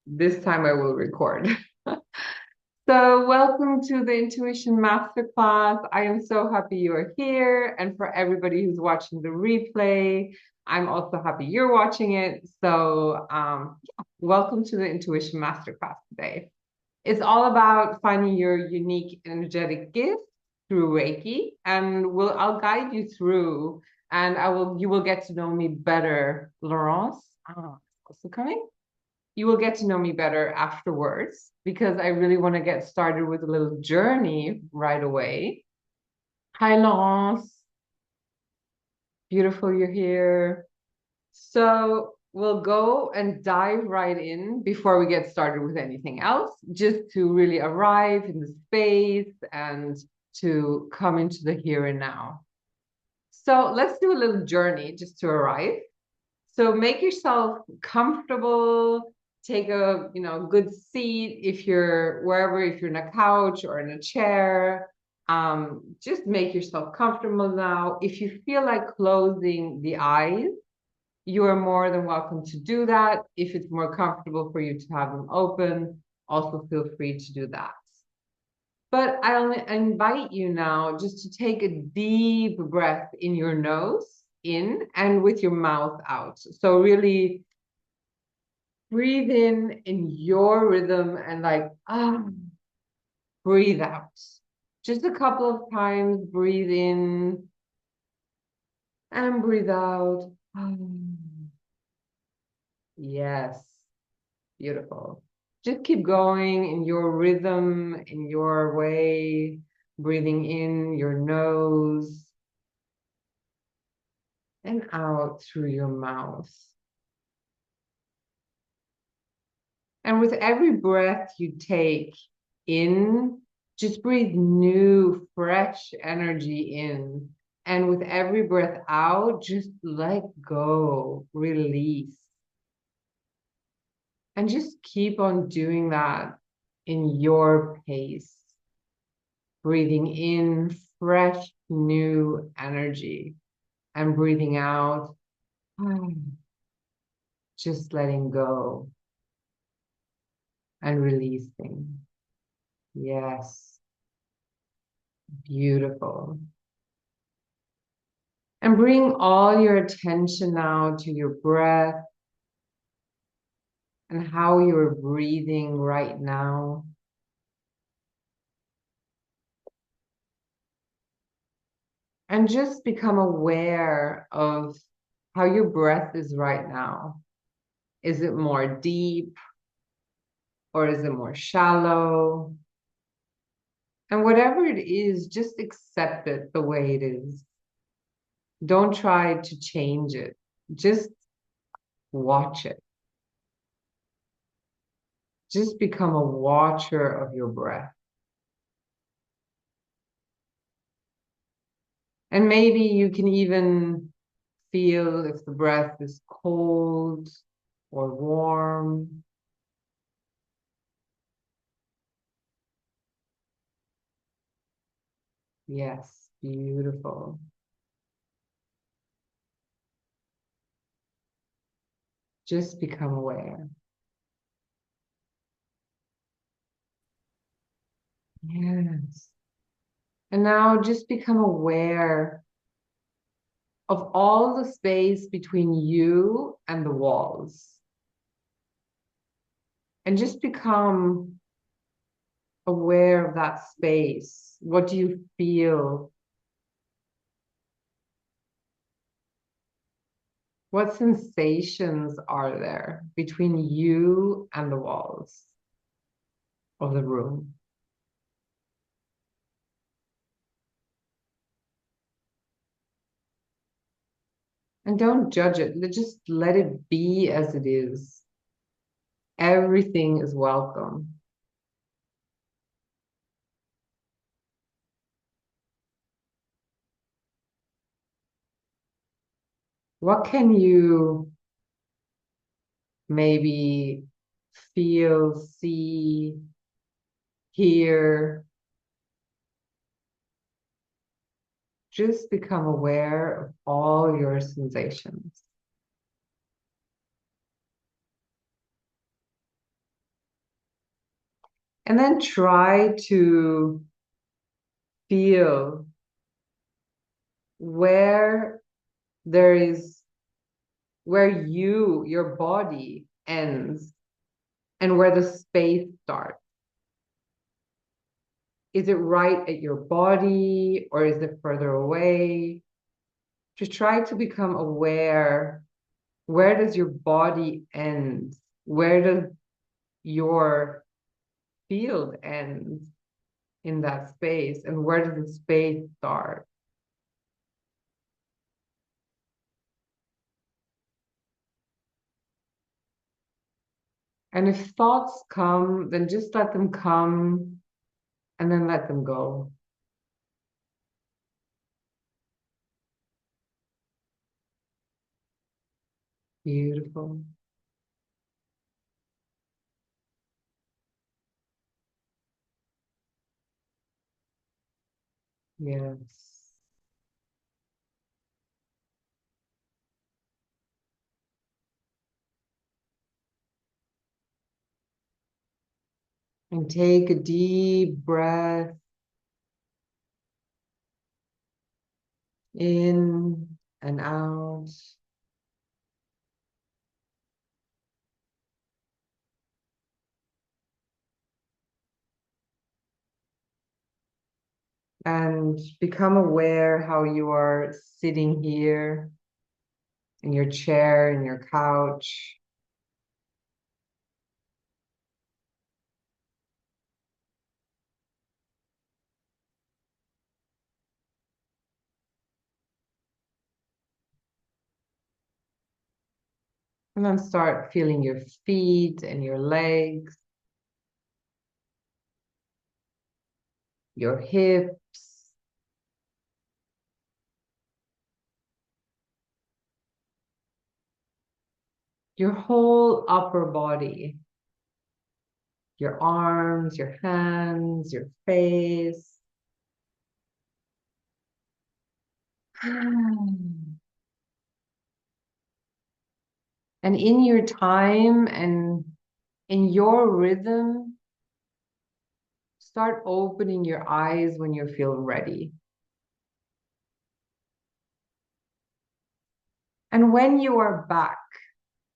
This time I will record. So, welcome to the Intuition Masterclass. I am so happy you are here. And for everybody who's watching the replay, I'm also happy you're watching it. Welcome to the Intuition Masterclass today. It's all about finding your unique energetic gift through Reiki, and I'll guide you through, and you will get to know me better, Laurence. Also coming. You will get to know me better afterwards because I really want to get started with a little journey right away. Hi, Laurence. Beautiful you're here. So we'll go and dive right in before we get started with anything else, just to really arrive in the space and to come into the here and now. So let's do a little journey just to arrive. So make yourself comfortable, take a, good seat if you're wherever, if you're in a couch or in a chair. Just make yourself comfortable now. If you feel like closing the eyes, you are more than welcome to do that. If it's more comfortable for you to have them open, also feel free to do that. But I only invite you now just to take a deep breath in your nose, in, and with your mouth out. So really breathe in your rhythm and breathe out. Just a couple of times, breathe in and breathe out. Yes, beautiful. Just keep going in your rhythm, in your way, breathing in your nose and out through your mouth. And with every breath you take in, just breathe new, fresh energy in. And with every breath out, just let go, release. And just keep on doing that in your pace. Breathing in fresh, new energy and breathing out, just letting go and releasing. Yes, beautiful. And bring all your attention now to your breath and how you're breathing right now. And just become aware of how your breath is right now. Is it more deep or is it more shallow? And whatever it is, just accept it the way it is. Don't try to change it. Just watch it. Just become a watcher of your breath. And maybe you can even feel if the breath is cold or warm. Yes, beautiful. Just become aware. Yes. And now just become aware of all the space between you and the walls. And just become aware of that space. What do you feel? What sensations are there between you and the walls of the room? And don't judge it. Just let it be as it is. Everything is welcome. What can you maybe feel, see, hear? Just become aware of all your sensations. And then try to feel where there is, where your body ends and where the space starts. Is it right at your body or is it further away? Just try to become aware. Where does your body end? Where does your field end in that space? And where does the space start? And if thoughts come, then just let them come and then let them go. Beautiful. Yes. And take a deep breath in and out. And become aware how you are sitting here in your chair, in your couch. And then start feeling your feet and your legs, your hips, your whole upper body, your arms, your hands, your face. And in your time and in your rhythm, start opening your eyes when you feel ready. And when you are back,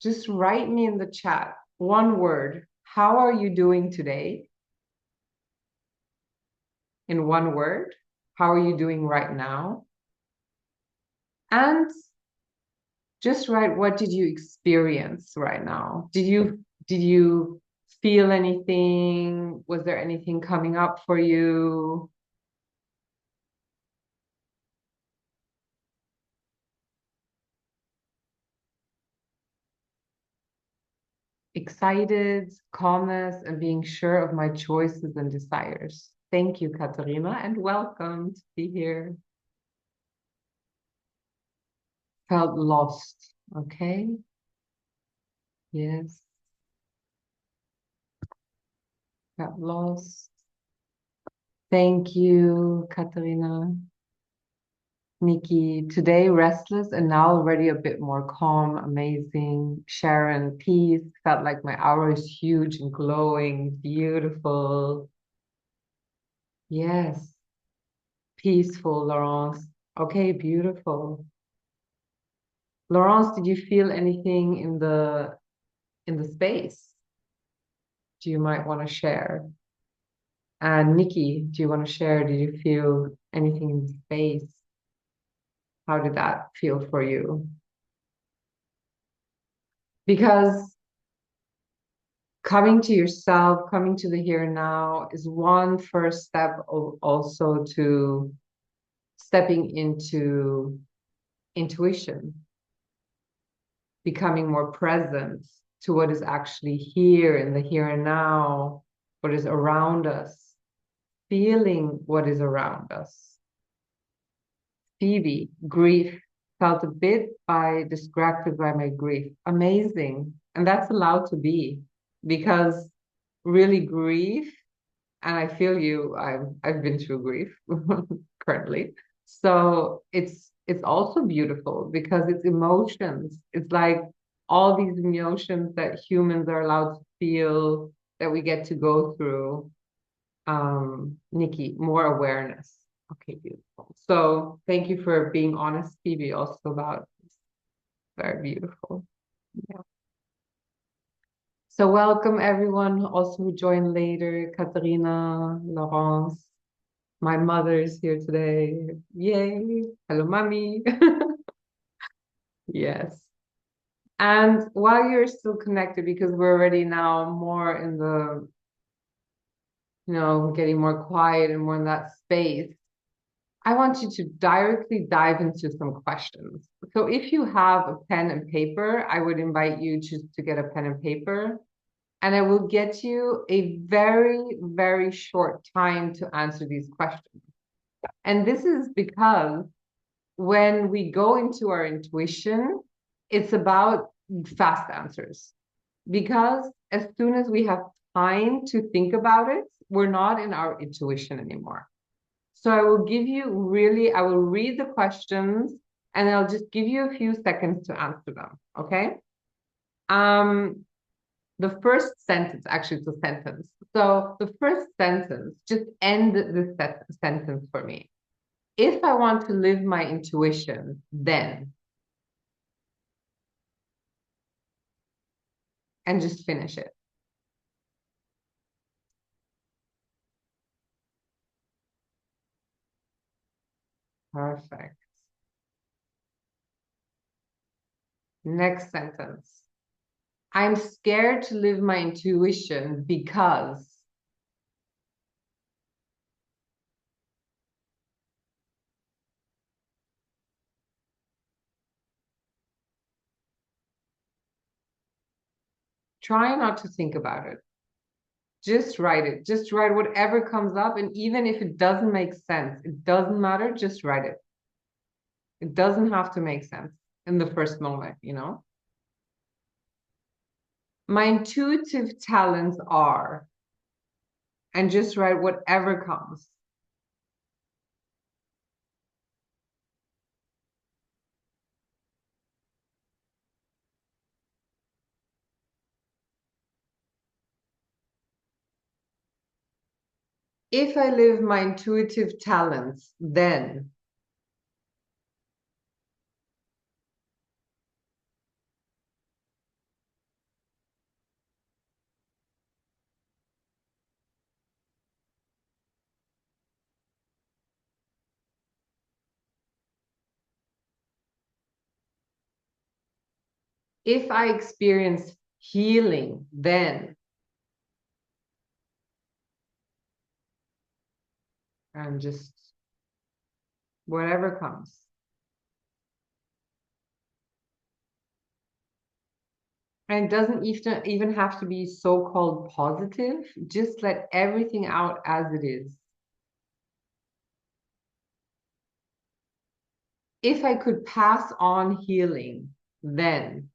just write me in the chat one word. How are you doing today? In one word. How are you doing right now? And just write, what did you experience right now? Did you feel anything? Was there anything coming up for you? Excited, calmness, and being sure of my choices and desires. Thank you, Katarina, and welcome to be here. Felt lost. Okay. Yes. Got lost. Thank you, Katarina. Nikki, today restless and now already a bit more calm, amazing. Sharon, peace, felt like my aura is huge and glowing, beautiful. Yes, peaceful, Laurence. Okay, beautiful. Laurence, did you feel anything in the space? Do you might want to share? And Nikki, do you want to share? Did you feel anything in the space? How did that feel for you? Because coming to yourself, coming to the here and now is one first step also to stepping into intuition, becoming more present to what is actually here in the here and now, what is around us, feeling what is around us. Phoebe, grief, felt a bit distracted by my grief. Amazing. And that's allowed to be because really grief, and I feel you, I've been through grief currently. So it's also beautiful because it's emotions. It's like all these emotions that humans are allowed to feel that we get to go through. Nikki, more awareness. Okay, beautiful. So thank you for being honest, Phoebe, also about this. Very beautiful. Yeah. So welcome everyone also who joined later. Katarina, Laurence, my mother is here today. Yay. Hello, mommy. Yes. And while you're still connected, because we're already now more in the, getting more quiet and more in that space, I want you to directly dive into some questions. So if you have a pen and paper, I would invite you just to get a pen and paper, and I will get you a very, very short time to answer these questions. And this is because when we go into our intuition, it's about fast answers. Because as soon as we have time to think about it, we're not in our intuition anymore. So I will read the questions and I'll just give you a few seconds to answer them. Okay. The first sentence, actually, it's a sentence. So the first sentence, just end this sentence for me. If I want to live my intuition, then, and just finish it. Perfect. Next sentence. I'm scared to live my intuition because. Try not to think about it. Just write it. Just write whatever comes up. And even if it doesn't make sense, it doesn't matter. Just write it. It doesn't have to make sense in the first moment. My intuitive talents are, and just write whatever comes. If I live my intuitive talents, then if I experience healing, then, and just whatever comes. And it doesn't even have to be so-called positive. Just let everything out as it is. If I could pass on healing, then.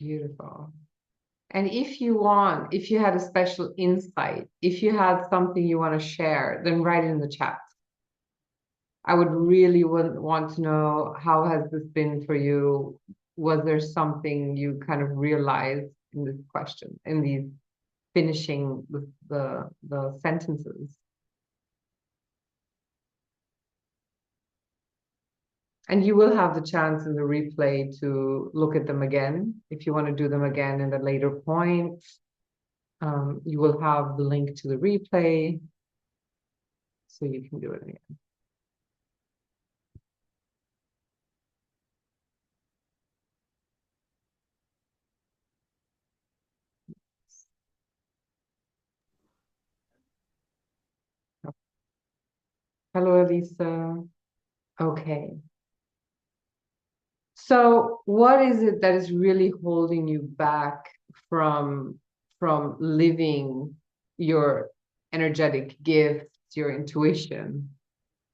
Beautiful. And if you had a special insight, if you had something you want to share, then write it in the chat. I would really want to know, how has this been for you? Was there something you kind of realized in this question, in these finishing the sentences? And you will have the chance in the replay to look at them again. If you want to do them again in a later point, you will have the link to the replay, so you can do it again. Hello, Elisa. Okay. So what is it that is really holding you back from living your energetic gifts, your intuition?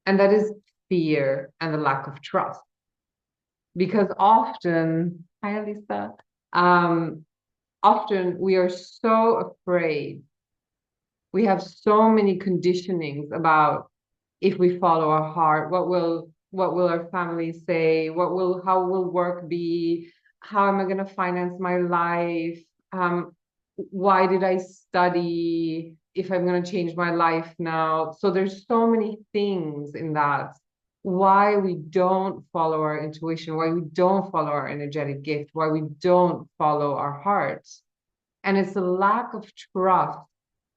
And that is fear and the lack of trust. Because often, hi Elisa, Um, Often we are so afraid. We have so many conditionings about if we follow our heart, what will our family say? How will work be? How am I going to finance my life? Why did I study? If I'm going to change my life now. So there's so many things in that. Why we don't follow our intuition, why we don't follow our energetic gift, why we don't follow our hearts. And it's a lack of trust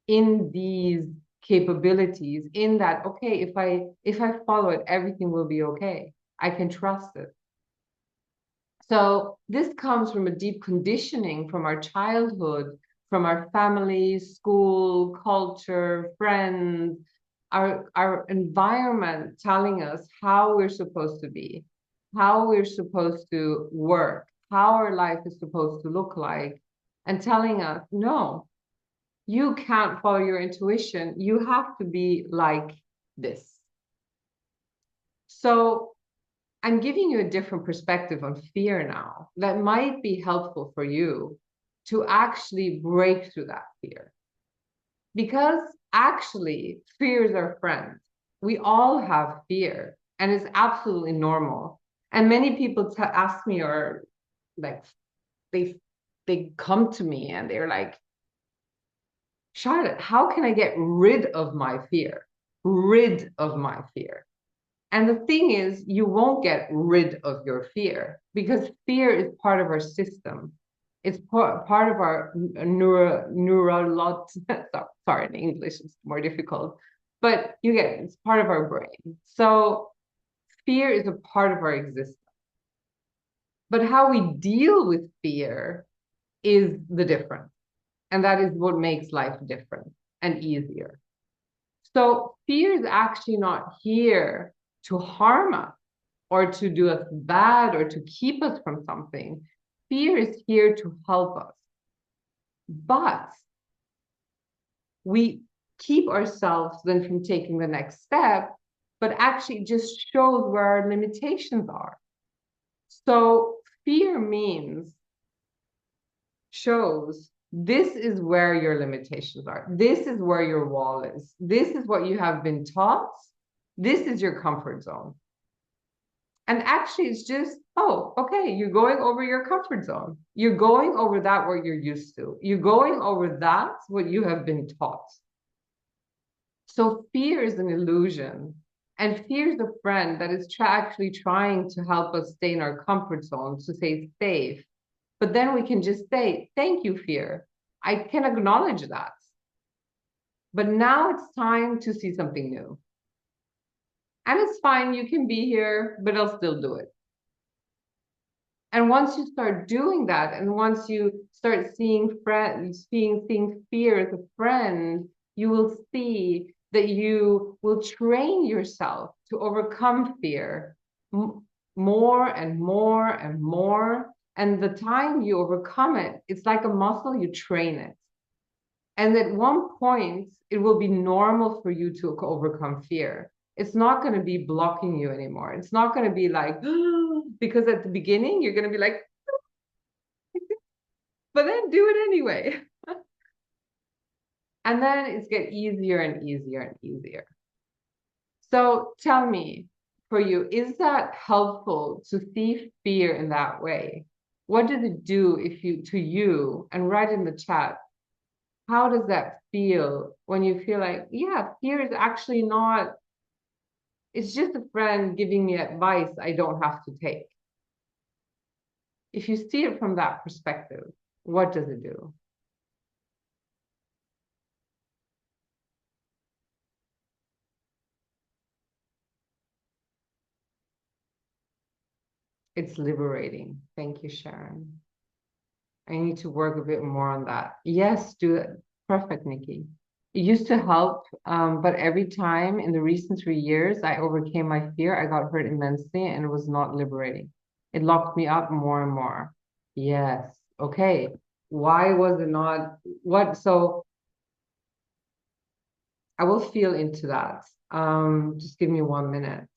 in these capabilities, in that, okay, if I follow it, everything will be okay. I can trust it. So this comes from a deep conditioning from our childhood, from our family, school, culture, friends, our environment telling us how we're supposed to be, how we're supposed to work, how our life is supposed to look like, and telling us, no, you can't follow your intuition. You have to be like this. So I'm giving you a different perspective on fear now that might be helpful for you to actually break through that fear. Because actually, fear is our friend. We all have fear, and it's absolutely normal. And many people ask me, or like they they come to me and they're like, Charlotte, how can I get rid of my fear? Rid of my fear. And the thing is, you won't get rid of your fear because fear is part of our system. It's part of our sorry, in English it's more difficult, but you get it, it's part of our brain. So fear is a part of our existence. But how we deal with fear is the difference. And that is what makes life different and easier. So fear is actually not here to harm us or to do us bad or to keep us from something. Fear is here to help us. But we keep ourselves then from taking the next step, but actually just shows where our limitations are. So fear shows this is where your limitations are. This is where your wall is. This is what you have been taught. This is your comfort zone. And actually, it's just, oh, okay, you're going over your comfort zone. You're going over that what you're used to. You're going over that what you have been taught. So fear is an illusion. And fear is a friend that is actually trying to help us stay in our comfort zone, to stay safe. But then we can just say, thank you, fear. I can acknowledge that. But now it's time to see something new. And it's fine, you can be here, but I'll still do it. And once you start doing that, and once you start seeing friends, seeing fear as a friend, you will see that you will train yourself to overcome fear more and more and more. And the time you overcome it, it's like a muscle, you train it. And at one point, it will be normal for you to overcome fear. It's not going to be blocking you anymore. It's not going to be like, because at the beginning, you're going to be like, but then do it anyway. And then it's get easier and easier and easier. So tell me, for you, is that helpful to see fear in that way? What does it do to you? And write in the chat, how does that feel when you feel like, yeah, fear is actually not, it's just a friend giving me advice I don't have to take. If you see it from that perspective, what does it do? It's liberating. Thank you, Sharon. I need to work a bit more on that. Yes, do it. Perfect, Nikki. It used to help, but every time in the recent 3 years I overcame my fear, I got hurt immensely and it was not liberating. It locked me up more and more. Yes. Okay. Why was it not? What? So I will feel into that. Just give me 1 minute.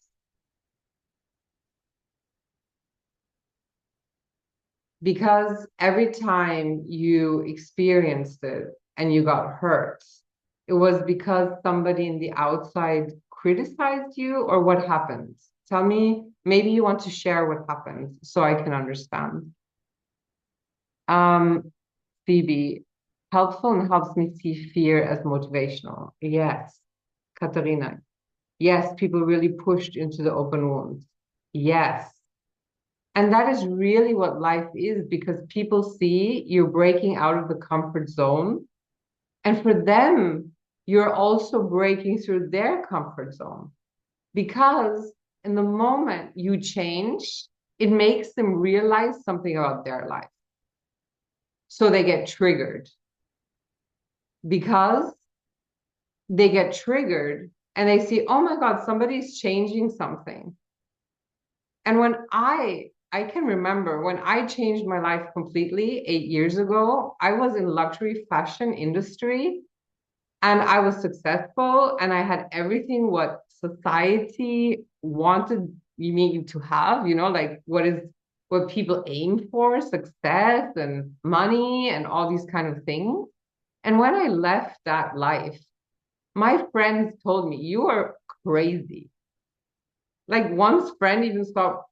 because every time you experienced it and you got hurt, it was because somebody in the outside criticized you, or what happened? Tell me, maybe you want to share what happened so I can understand. Um, Phoebe, helpful and helps me see fear as motivational. Yes. Katarina, yes, people really pushed into the open wounds. Yes. And that is really what life is, because people see you're breaking out of the comfort zone. And for them, you're also breaking through their comfort zone, because in the moment you change, it makes them realize something about their life. So they get triggered, because they get triggered and they see, oh my God, somebody's changing something. And when I can remember when I changed my life completely 8 years ago, I was in luxury fashion industry and I was successful and I had everything what society wanted me to have, like what people aim for, success and money and all these kind of things. And when I left that life, my friends told me, you are crazy. Like one friend even stopped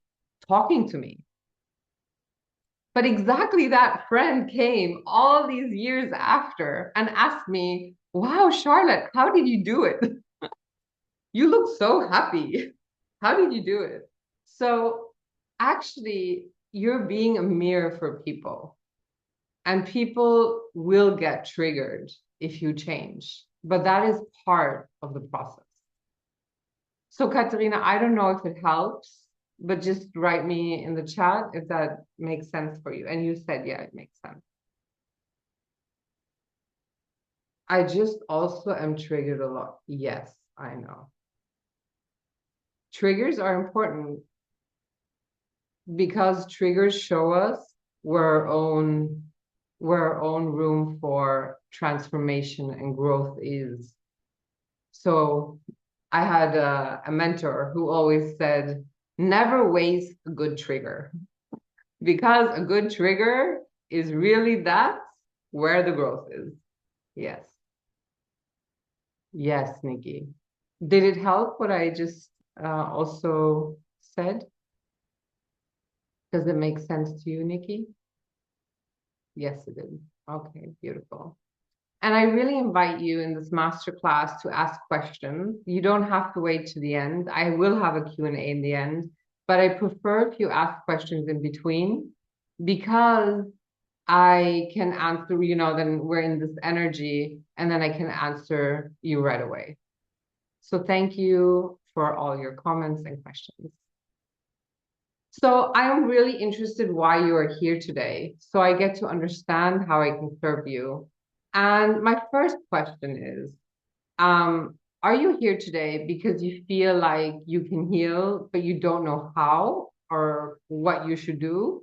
talking to me. But exactly that friend came all these years after and asked me, wow, Charlotte, how did you do it? You look so happy. How did you do it? So actually, you're being a mirror for people, and people will get triggered if you change. But that is part of the process. So, Katerina, I don't know if it helps, but just write me in the chat if that makes sense for you. And you said, yeah, it makes sense. I just also am triggered a lot. Yes, I know. Triggers are important because triggers show us where our own room for transformation and growth is. So I had a mentor who always said, never waste a good trigger, because a good trigger is really that's where the growth is. Yes. Yes, Nikki. Did it help what I just also said? Does it make sense to you, Nikki? Yes, it did. Okay, beautiful. And I really invite you in this masterclass to ask questions. You don't have to wait to the end. I will have a Q&A in the end, but I prefer if you ask questions in between, because I can answer, then we're in this energy and then I can answer you right away. So thank you for all your comments and questions. So I am really interested why you are here today, so I get to understand how I can serve you. And my first question is, are you here today because you feel like you can heal, but you don't know how or what you should do?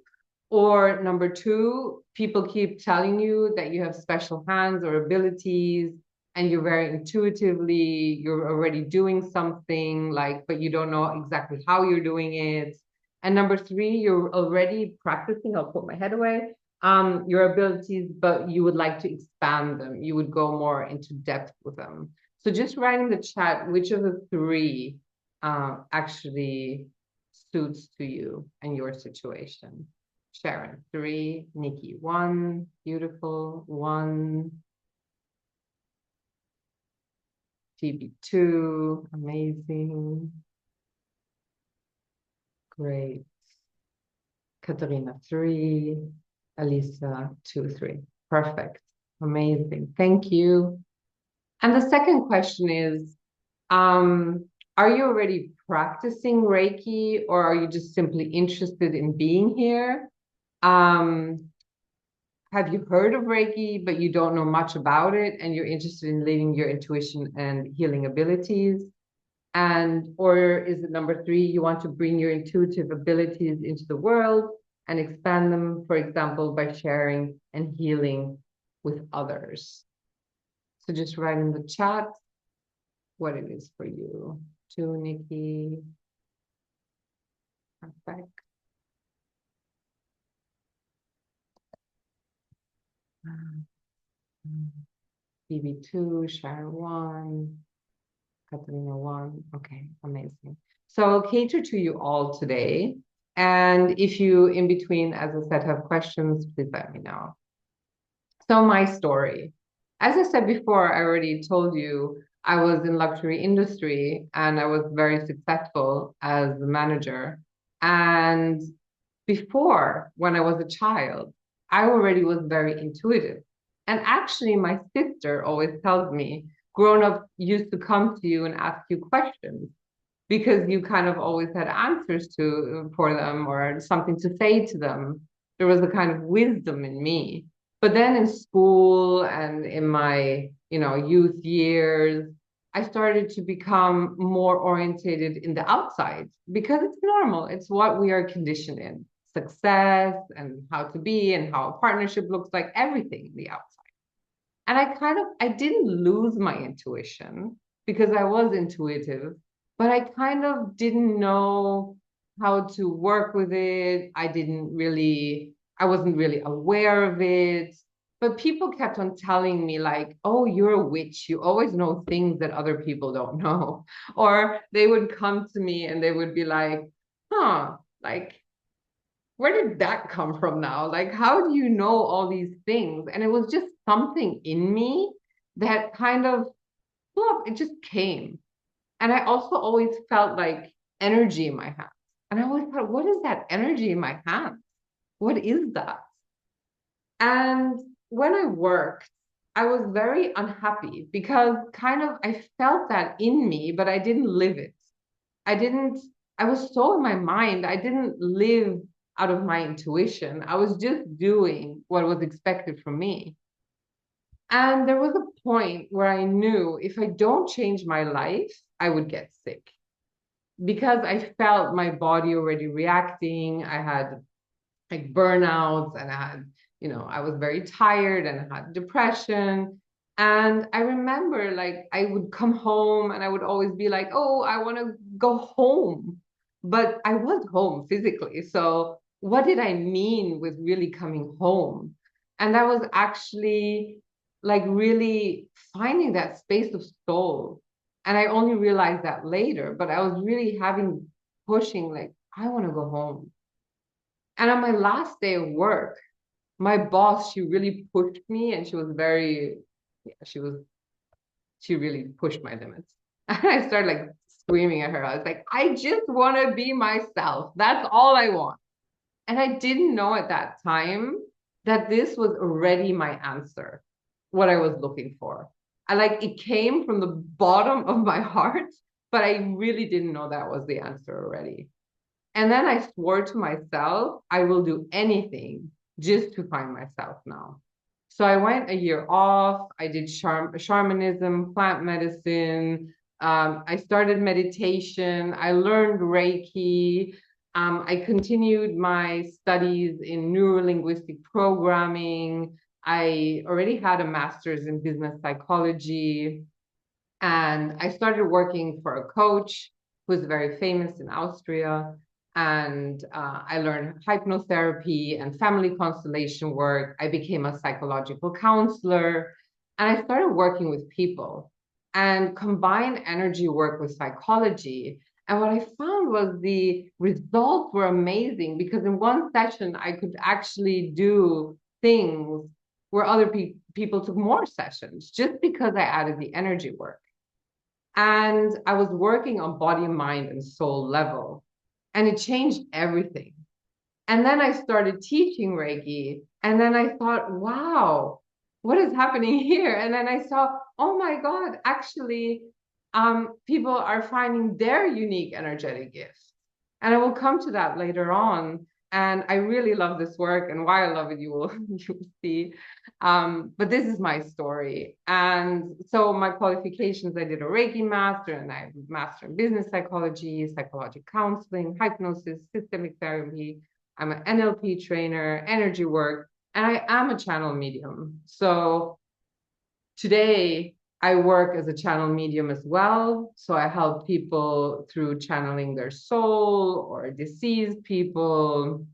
Or number two, people keep telling you that you have special hands or abilities and you're very intuitively, you're already doing something like, but you don't know exactly how you're doing it. And number three, you're already practicing, I'll put my head away, your abilities, but you would like to expand them. You would go more into depth with them. So just write in the chat which of the three actually suits to you and your situation. Sharon, 3, Nikki, 1, beautiful, 1, Phoebe, 2, amazing, great, Katarina, 3, Alisa, 2, 3, perfect, amazing, thank you. And the second question is, are you already practicing Reiki, or are you just simply interested in being here? Have you heard of Reiki, but you don't know much about it, and you're interested in living your intuition and healing abilities? Or is it number three, you want to bring your intuitive abilities into the world and expand them, for example, by sharing and healing with others? So just write in the chat what it is for you. To Nikki. Perfect. Phoebe 2, Sharon 1, Katarina 1. Okay, amazing. So I'll cater to you all today. And if you, in between, as I said, have questions, please let me know. So my story. As I said before, I already told you I was in luxury industry and I was very successful as a manager. And before, when I was a child, I already was very intuitive. And actually, my sister always tells me, grown up used to come to you and ask you questions because you kind of always had answers to for them or something to say to them. There was a kind of wisdom in me. But then in school and in my, youth years, I started to become more orientated in the outside because it's normal. It's what we are conditioned in. Success and how to be and how a partnership looks like, everything in the outside. And I didn't lose my intuition because I was intuitive, but I kind of didn't know how to work with it. I wasn't really aware of it. But people kept on telling me, like, oh, you're a witch. You always know things that other people don't know. Or they would come to me and they would be like, huh, like, where did that come from now? Like, how do you know all these things? And it was just something in me that kind of, well, it just came. And I also always felt like energy in my hands. And I always thought, what is that energy in my hands? What is that? And when I worked, I was very unhappy because kind of I felt that in me, but I didn't live it. I didn't, I was so in my mind, I didn't live out of my intuition. I was just doing what was expected from me. And there was a point where I knew if I don't change my life, I would get sick because I felt my body already reacting. I had like burnouts and I was very tired and I had depression. And I remember like I would come home and I would always be like, oh, I want to go home. But I was home physically. So what did I mean with really coming home? And that was actually like really finding that space of soul. And I only realized that later, but I was really pushing like, I want to go home. And on my last day of work, my boss, she really pushed me and she was very, yeah, she really pushed my limits. And I started like screaming at her. I was like, I just want to be myself. That's all I want. And I didn't know at that time that this was already my answer, what I was looking for. I like it came from the bottom of my heart, but I really didn't know that was the answer already. And then I swore to myself, I will do anything just to find myself now. So I went a year off. I did shamanism, plant medicine. I started meditation. I learned Reiki. I continued my studies in neurolinguistic programming. I already had a master's in business psychology. And I started working for a coach who's very famous in Austria. And I learned hypnotherapy and family constellation work. I became a psychological counselor and I started working with people and combine energy work with psychology. And what I found was the results were amazing because in one session, I could actually do things where other people took more sessions just because I added the energy work. And I was working on body, mind, and soul level. And it changed everything. And then I started teaching Reiki. And then I thought, wow, what is happening here? And then I saw, oh my God, actually, people are finding their unique energetic gifts. And I will come to that later on. And I really love this work, and why I love it, you will you will see. But this is my story. And so my qualifications, I did a Reiki master, and I have a master in business psychology, psychological counseling, hypnosis, systemic therapy. I'm an NLP trainer, energy work, and I am a channel medium. So today I work as a channel medium as well. So I help people through channeling their soul or deceased people,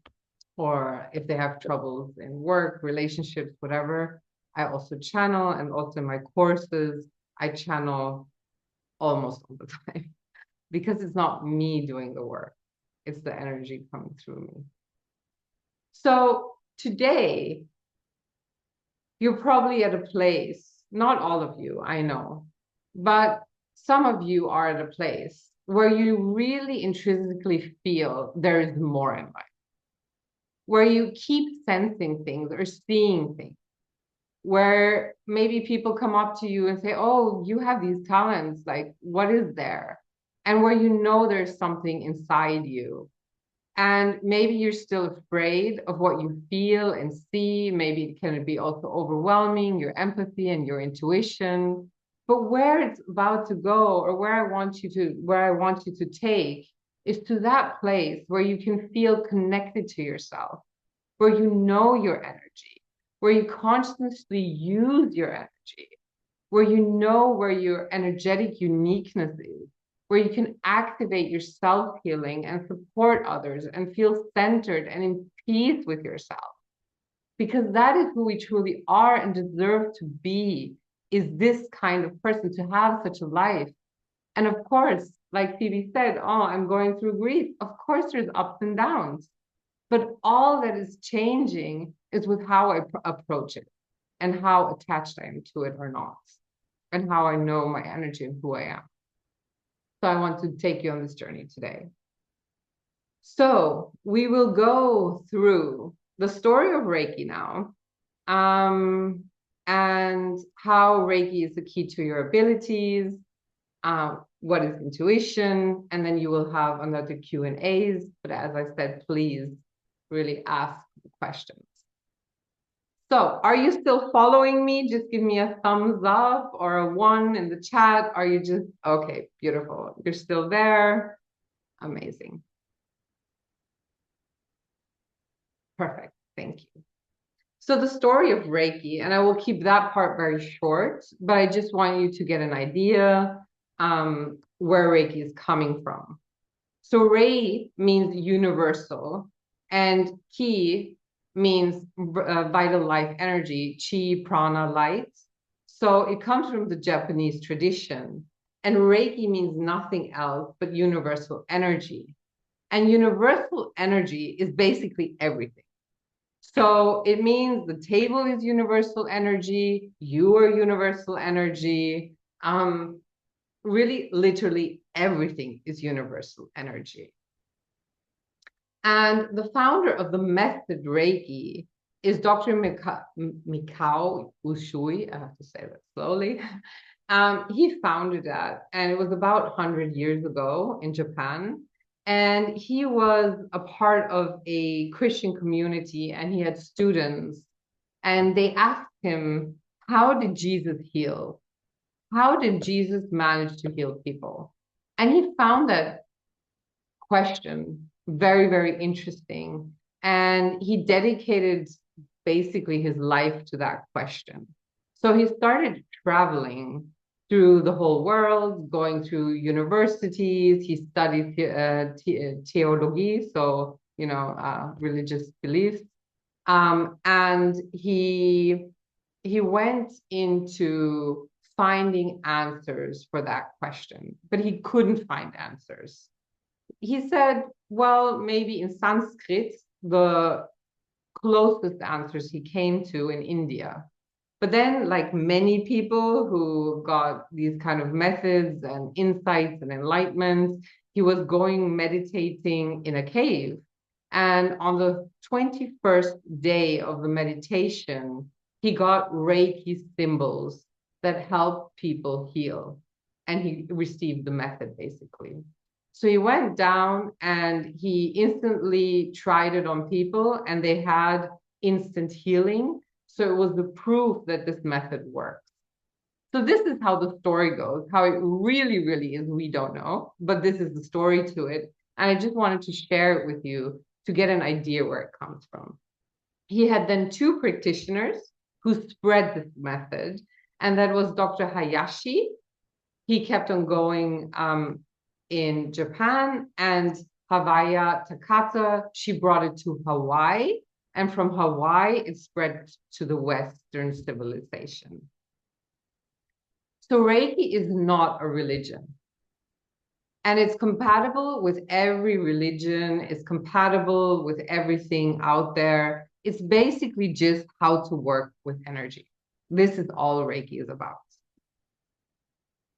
or if they have troubles in work, relationships, whatever, I also channel, and also in my courses, I channel almost all the time because it's not me doing the work. It's the energy coming through me. So today, you're probably at a place, not all of you, I know, but some of you are at a place where you really intrinsically feel there is more in life, where you keep sensing things or seeing things, where maybe people come up to you and say, oh, you have these talents, like, what is there? And where you know there's something inside you. And maybe you're still afraid of what you feel and see. Maybe it can be also overwhelming, your empathy and your intuition. But where it's about to go, or where I want you to take, is to that place where you can feel connected to yourself, where you know your energy, where you consciously use your energy, where you know where your energetic uniqueness is, where you can activate your self-healing and support others and feel centered and in peace with yourself. Because that is who we truly are and deserve to be, is this kind of person, to have such a life. And of course, like Phoebe said, oh, I'm going through grief. Of course, there's ups and downs. But all that is changing is with how I approach it and how attached I am to it or not, and how I know my energy and who I am. So I want to take you on this journey today. So we will go through the story of Reiki now, and how Reiki is the key to your abilities, what is intuition, and then you will have another Q&As. But as I said, please really ask the questions. So are you still following me? Just give me a thumbs up or a 1 in the chat. Are you just, okay, beautiful. You're still there. Amazing. Perfect. Thank you. So the story of Reiki, and I will keep that part very short, but I just want you to get an idea where Reiki is coming from. So Rei means universal, and Ki means vital life energy, Chi, prana, light. So it comes from the Japanese tradition. And Reiki means nothing else but universal energy. And universal energy is basically everything. So it means the table is universal energy, you are universal energy. Really, literally everything is universal energy. And the founder of the method Reiki is Dr. Mikao Ushui. I have to say that slowly. He founded that, and it was about 100 years ago in Japan. And he was a part of a Christian community, and he had students. And they asked him, how did Jesus heal? How did Jesus manage to heal people? And he found that question very, very interesting. And he dedicated basically his life to that question. So he started traveling through the whole world, going through universities. He studied theology, so, religious beliefs. And he went into finding answers for that question, but he couldn't find answers. He said, well, maybe in Sanskrit, the closest answers he came to in India. But then, like many people who got these kind of methods and insights and enlightenment, he was going meditating in a cave. And on the 21st day of the meditation, he got Reiki symbols that help people heal. And he received the method, basically. So he went down and he instantly tried it on people, and they had instant healing. So it was the proof that this method works. So this is how the story goes. How it really, really is, we don't know, but this is the story to it. And I just wanted to share it with you to get an idea where it comes from. He had then 2 practitioners who spread this method, and that was Dr. Hayashi. He kept on going in Japan, and Havaya Takata, she brought it to Hawaii. And from Hawaii, it spread to the Western civilization. So Reiki is not a religion. And it's compatible with every religion. It's compatible with everything out there. It's basically just how to work with energy. This is all Reiki is about.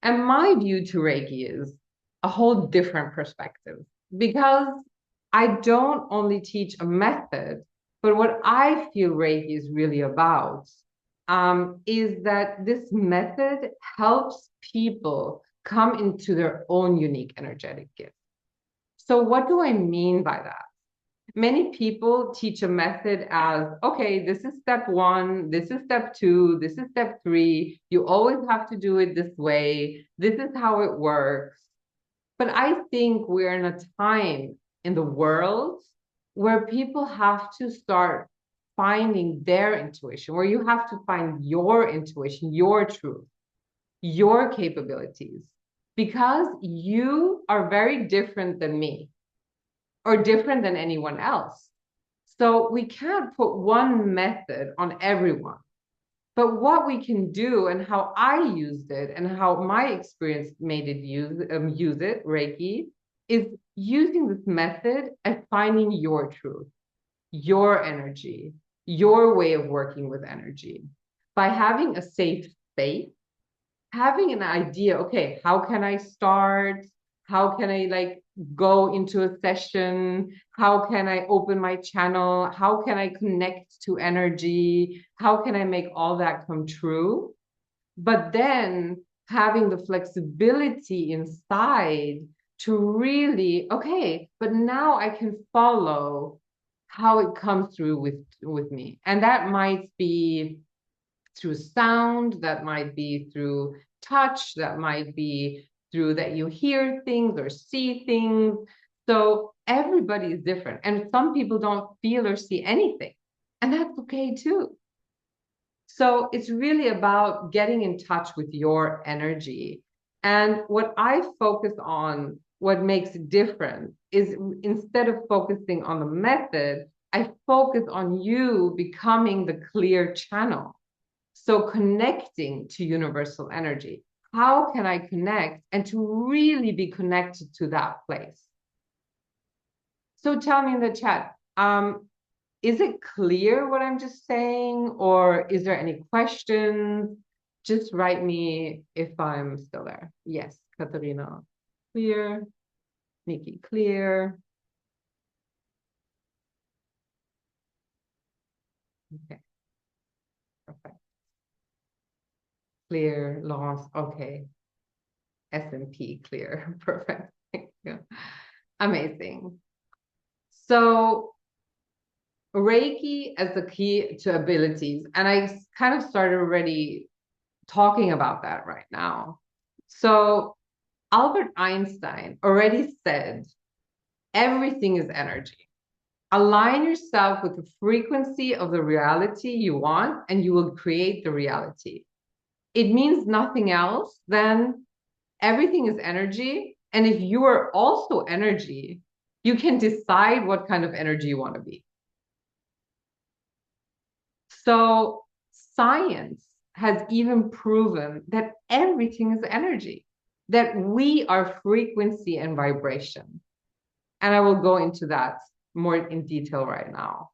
And my view to Reiki is a whole different perspective because I don't only teach a method, but what I feel Reiki is really about is that this method helps people come into their own unique energetic gift. So, what do I mean by that? Many people teach a method as, okay, this is step one, this is step two, this is step three. You always have to do it this way. This is how it works. But I think we're in a time in the world where people have to start finding their intuition, where you have to find your intuition, your truth, your capabilities, because you are very different than me or different than anyone else. So we can't put one method on everyone. But what we can do and how I used it and how my experience made it use it, Reiki, is using this method and finding your truth, your energy, your way of working with energy. By having a safe space, having an idea, okay, how can I start? How can I like go into a session? How can I open my channel? How can I connect to energy? How can I make all that come true? But then having the flexibility inside to really, okay, but now I can follow how it comes through with me. And that might be through sound, that might be through touch, that might be through that you hear things or see things. So everybody is different. And some people don't feel or see anything. And that's okay too. So it's really about getting in touch with your energy. And what I focus on, what makes it different, is instead of focusing on the method, I focus on you becoming the clear channel. So connecting to universal energy. How can I connect and to really be connected to that place? So tell me in the chat, is it clear what I'm just saying, or is there any questions? Just write me if I'm still there. Yes, Katarina, clear. Nikki, clear. Okay, perfect. Clear, Laurence, okay. SMP, clear, perfect. Thank you. Amazing. So Reiki as the key to abilities, and I kind of started already talking about that right now. So Albert Einstein already said, everything is energy. Align yourself with the frequency of the reality you want, and you will create the reality. It means nothing else than everything is energy. And if you are also energy, you can decide what kind of energy you want to be. So science has even proven that everything is energy, that we are frequency and vibration. And I will go into that more in detail right now.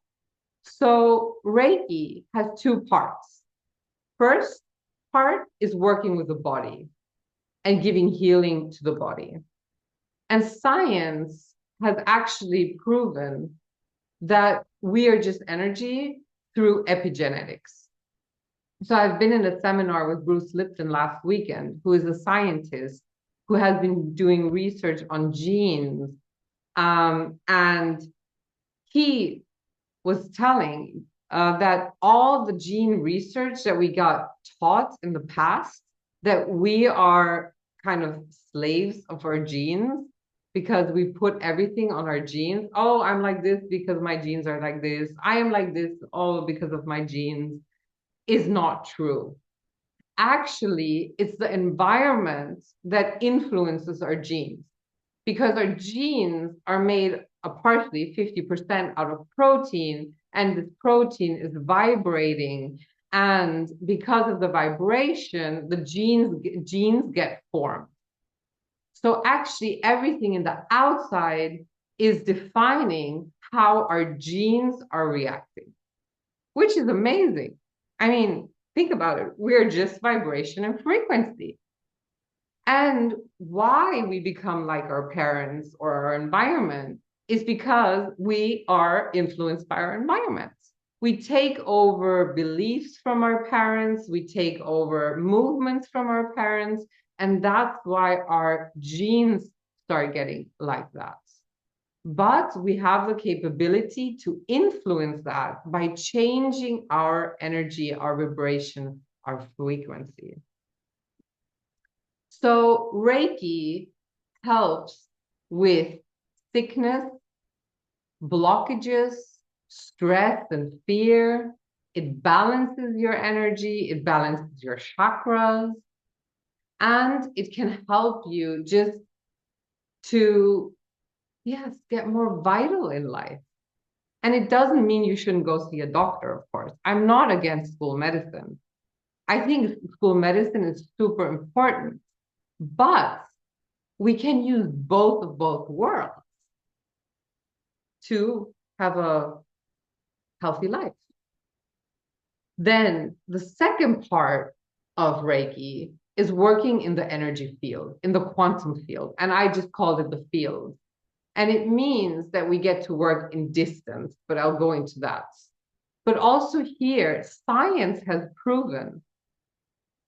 So Reiki has two parts. First part is working with the body and giving healing to the body. And science has actually proven that we are just energy through epigenetics. So I've been in a seminar with Bruce Lipton last weekend, who is a scientist who has been doing research on genes. And he was telling that all the gene research that we got taught in the past, that we are kind of slaves of our genes because we put everything on our genes. Oh, I'm like this because my genes are like this. I am like this, all because of my genes, is not true. Actually, it's the environment that influences our genes because our genes are made partially 50% out of protein, and this protein is vibrating. And because of the vibration, the genes get formed. So actually, everything in the outside is defining how our genes are reacting, which is amazing. I mean, think about it. We're just vibration and frequency. And why we become like our parents or our environment is because we are influenced by our environments. We take over beliefs from our parents, we take over movements from our parents, and that's why our genes start getting like that. But we have the capability to influence that by changing our energy, our vibration, our frequency. So Reiki helps with sickness, blockages, stress, and fear. It balances your energy, it balances your chakras, and it can help you just to, yes, get more vital in life. And it doesn't mean you shouldn't go see a doctor, of course. I'm not against school medicine. I think school medicine is super important, but we can use both of both worlds to have a healthy life. Then the second part of Reiki is working in the energy field, in the quantum field. And I just called it the field. And it means that we get to work in distance, but I'll go into that. But also here, science has proven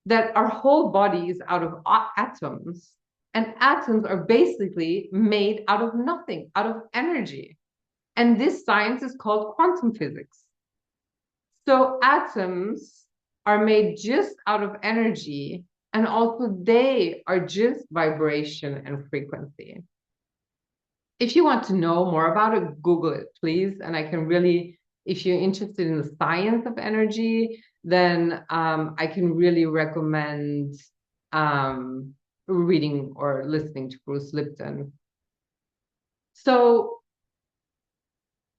that our whole body is out of atoms, and atoms are basically made out of nothing, out of energy. And this science is called quantum physics. So atoms are made just out of energy, and also they are just vibration and frequency. If you want to know more about it, Google it, please. And I can really, if you're interested in the science of energy, then I can really recommend reading or listening to Bruce Lipton. So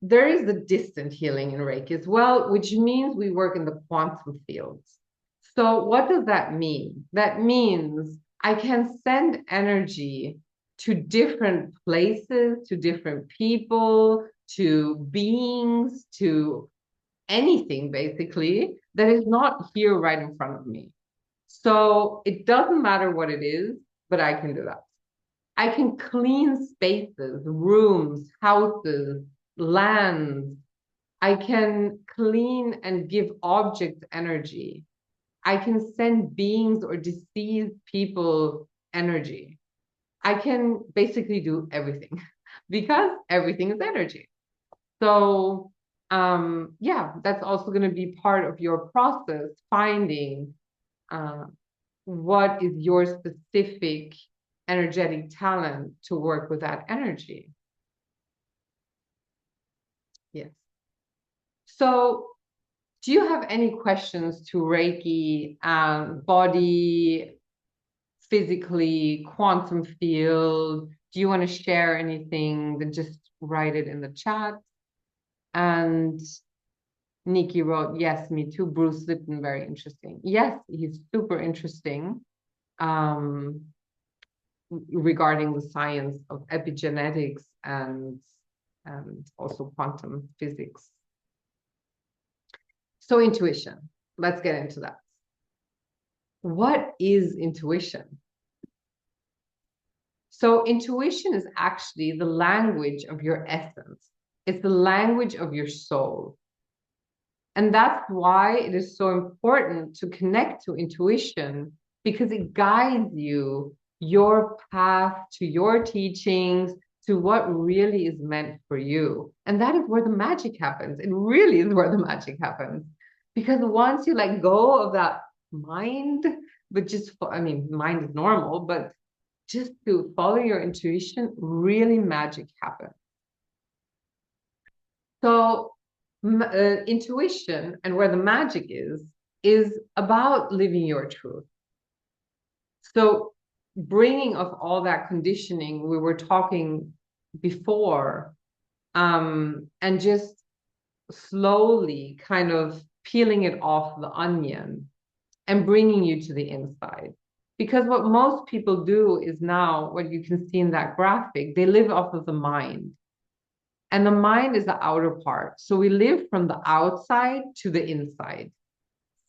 there is the distant healing in Reiki as well, which means we work in the quantum fields. So what does that mean? That means I can send energy to different places, to different people, to beings, to anything basically that is not here right in front of me. So it doesn't matter what it is, but I can do that. I can clean spaces, rooms, houses, lands. I can clean and give objects energy. I can send beings or deceased people energy. I can basically do everything because everything is energy. So yeah, that's also going to be part of your process, finding what is your specific energetic talent to work with that energy. Yes. So do you have any questions to Reiki, body, physically, quantum field? Do you want to share anything? Then just write it in the chat. And Nikki wrote, yes, me too. Bruce Lipton, very interesting. Yes, he's super interesting regarding the science of epigenetics and also quantum physics. So intuition, let's get into that. What is intuition? So intuition is actually the language of your essence. It's the language of your soul. And that's why it is so important to connect to intuition, because it guides you, your path to your teachings, to what really is meant for you. And that is where the magic happens. It really is where the magic happens. Because once you let go of that mind, but just, I mean, mind is normal, but just to follow your intuition, really magic happens. So intuition and where the magic is about living your truth. So bringing of all that conditioning we were talking before, and just slowly kind of peeling it off the onion and bringing you to the inside. Because what most people do is now, what you can see in that graphic, they live off of the mind. And the mind is the outer part. So we live from the outside to the inside.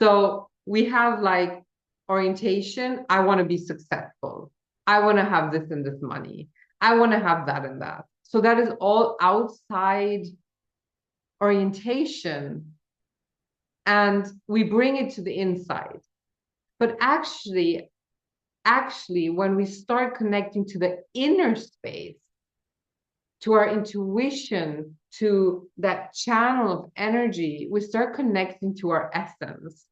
So we have like orientation. I want to be successful. I want to have this and this money. I want to have that and that. So that is all outside orientation. And we bring it to the inside. But actually, when we start connecting to the inner space, to our intuition, to that channel of energy, we start connecting to our essence.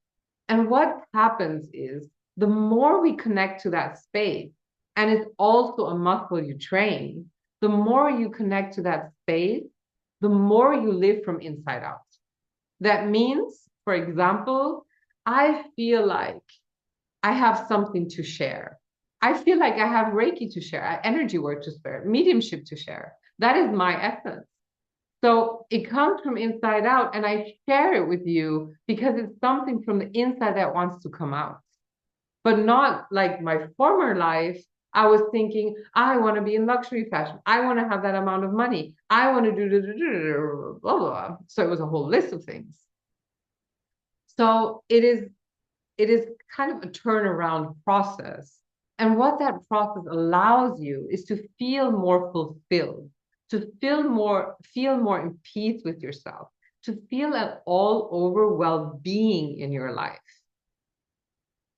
And what happens is the more we connect to that space, and it's also a muscle you train, the more you connect to that space, the more you live from inside out. That means, for example, I feel like I have something to share. I feel like I have Reiki to share, energy work to share, mediumship to share. That is my essence. So it comes from inside out, and I share it with you because it's something from the inside that wants to come out. But not like my former life. I was thinking, I want to be in luxury fashion. I want to have that amount of money. I want to do blah, blah, blah. So it was a whole list of things. So it is kind of a turnaround process. And what that process allows you is to feel more fulfilled, to feel more in peace with yourself, to feel an all over well-being in your life.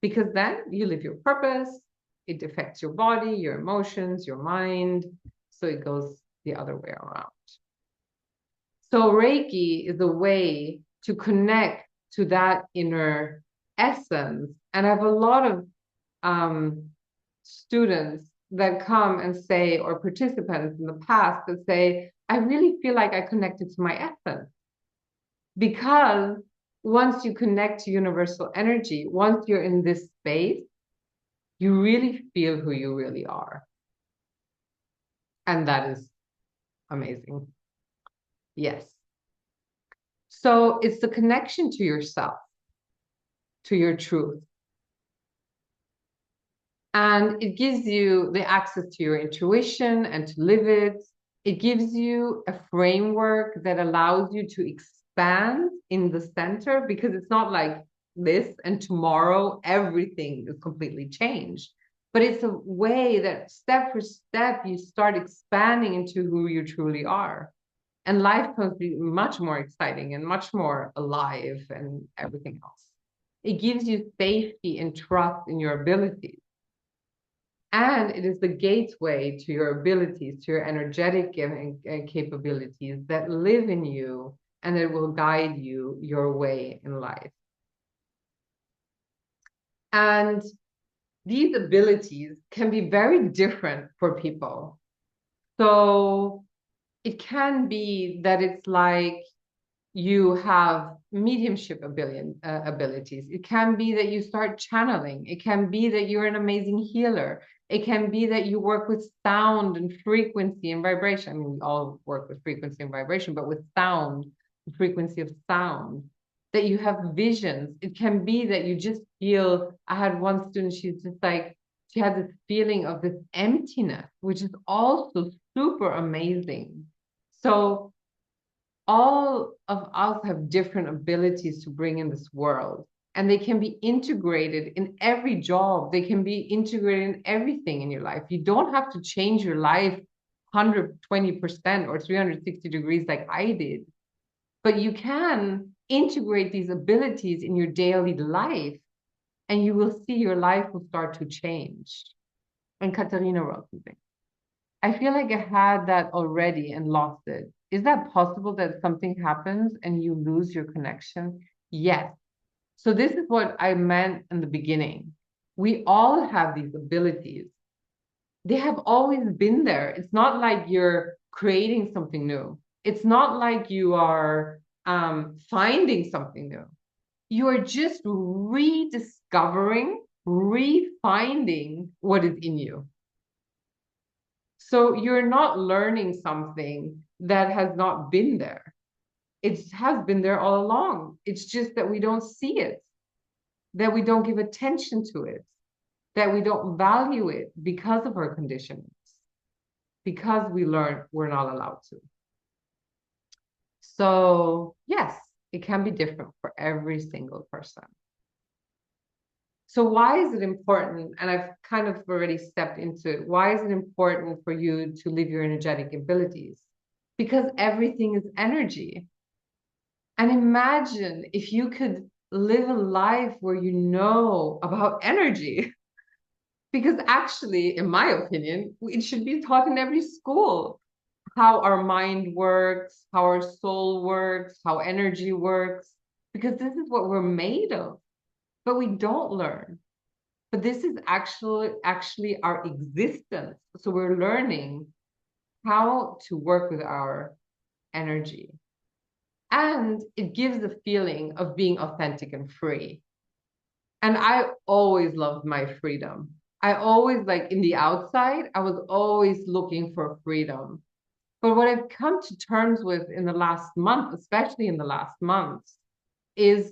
Because then you live your purpose, it affects your body, your emotions, your mind. So it goes the other way around. So Reiki is a way to connect to that inner essence. And I have a lot of students that come and say, or participants in the past that say, I really feel like I connected to my essence. Because once you connect to universal energy, once you're in this space, you really feel who you really are. And that is amazing. Yes. So it's the connection to yourself, to your truth. And it gives you the access to your intuition and to live it. It gives you a framework that allows you to expand in the center, because it's not like this and tomorrow everything is completely changed. But it's a way that step for step you start expanding into who you truly are. And life becomes much more exciting and much more alive and everything else. It gives you safety and trust in your abilities. And it is the gateway to your abilities, to your energetic and capabilities that live in you and that will guide you your way in life. And these abilities can be very different for people. So it can be that it's like you have mediumship abilities. It can be that you start channeling. It can be that you're an amazing healer. It can be that you work with sound and frequency and vibration. I mean, we all work with frequency and vibration, but with sound, the frequency of sound, that you have visions. It can be that you just feel, I had one student, she's just like, she had this feeling of this emptiness, which is also super amazing. So all of us have different abilities to bring in this world, and they can be integrated in every job. They can be integrated in everything in your life. You don't have to change your life 120% or 360 degrees like I did, but you can integrate these abilities in your daily life, and you will see your life will start to change. And Katarina wrote something. I feel like I had that already and lost it. Is that possible that something happens and you lose your connection? Yes. So this is what I meant in the beginning. We all have these abilities. They have always been there. It's not like you're creating something new. It's not like you are finding something new. You are just rediscovering, refinding what is in you. So you're not learning something that has not been there. It has been there all along. It's just that we don't see it, that we don't give attention to it, that we don't value it because of our conditionings, because we learn we're not allowed to. So, yes, it can be different for every single person. So, why is it important? And I've kind of already stepped into it. Why is it important for you to live your energetic abilities? Because everything is energy. And imagine if you could live a life where you know about energy. Because actually, in my opinion, it should be taught in every school how our mind works, how our soul works, how energy works, because this is what we're made of. But we don't learn. But this is actually our existence. So we're learning how to work with our energy. And it gives the feeling of being authentic and free. And I always loved my freedom. I always, like in the outside, I was always looking for freedom. But what I've come to terms with in the last month, especially in the last months, is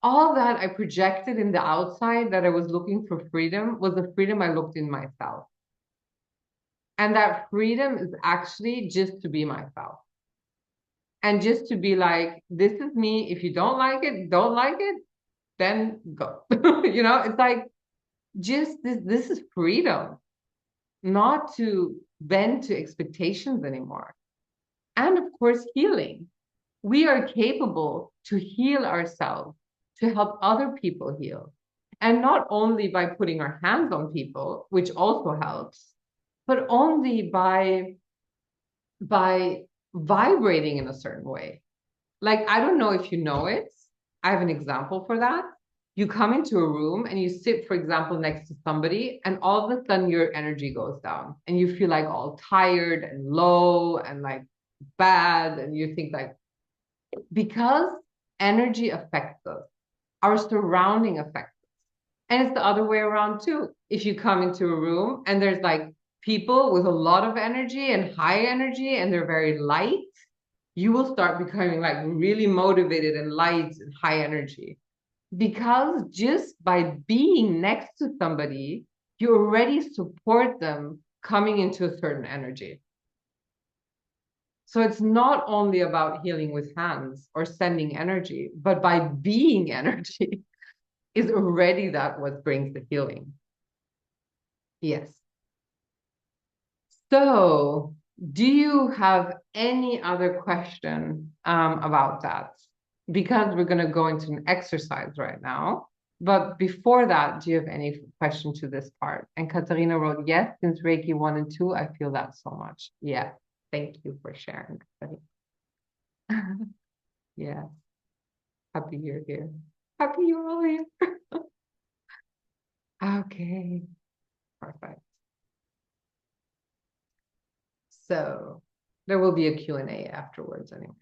all that I projected in the outside that I was looking for freedom was the freedom I looked in myself. And that freedom is actually just to be myself. And just to be like, this is me. If you don't like it, don't like it, then go. It's like just this is freedom, not to bend to expectations anymore. And of course, healing. We are capable to heal ourselves, to help other people heal. And not only by putting our hands on people, which also helps, but only by vibrating in a certain way. Like, I don't know if you know it. I have an example for that. You come into a room and you sit, for example, next to somebody, and all of a sudden your energy goes down and you feel like all tired and low and like bad. And you think like, because energy affects us, our surrounding affects us. And it's the other way around too. If you come into a room and there's like people with a lot of energy and high energy and they're very light, you will start becoming like really motivated and light and high energy. Because just by being next to somebody, you already support them coming into a certain energy. So it's not only about healing with hands or sending energy, but by being energy is already that what brings the healing. Yes. So, do you have any other question about that? Because we're going to go into an exercise right now. But before that, do you have any question to this part? And Katarina wrote, yes, since Reiki 1 and 2, I feel that so much. Yeah. Thank you for sharing. Yeah. Happy you're here. Happy you're all here. Okay. Perfect. So there will be a Q&A afterwards anyway.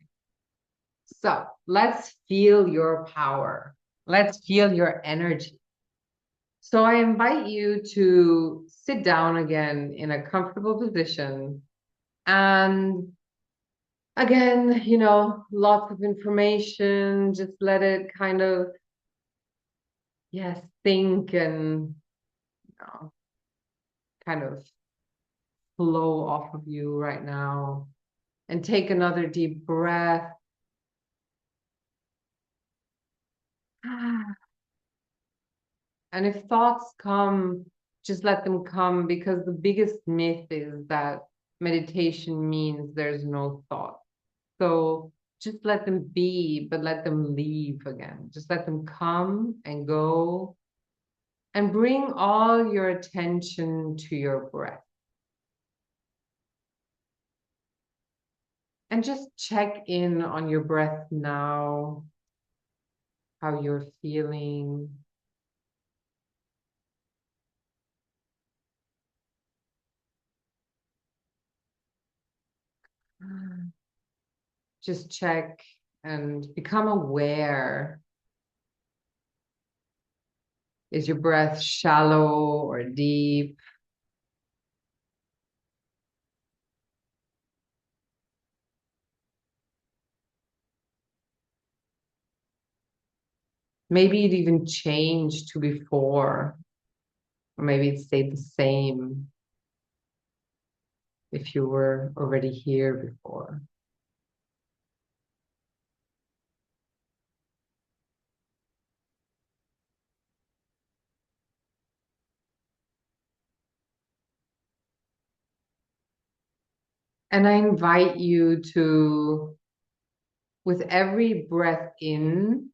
So let's feel your power. Let's feel your energy. So I invite you to sit down again in a comfortable position. And again, lots of information. Just let it kind of, yes, think and kind of flow off of you right now. And take another deep breath. And if thoughts come, just let them come, because the biggest myth is that meditation means there's no thought. So just let them be, but let them leave again. Just let them come and go, and bring all your attention to your breath. And just check in on your breath now, how you're feeling. Just check and become aware. Is your breath shallow or deep? Maybe it even changed to before, or maybe it stayed the same if you were already here before. And I invite you to, with every breath in,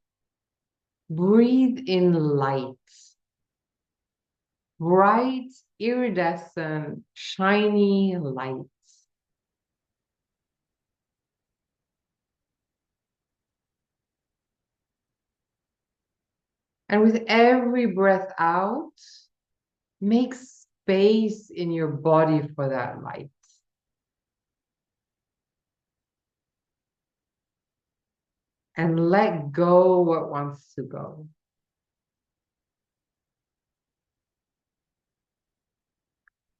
breathe in light, bright, iridescent, shiny light. And with every breath out, make space in your body for that light. And let go what wants to go.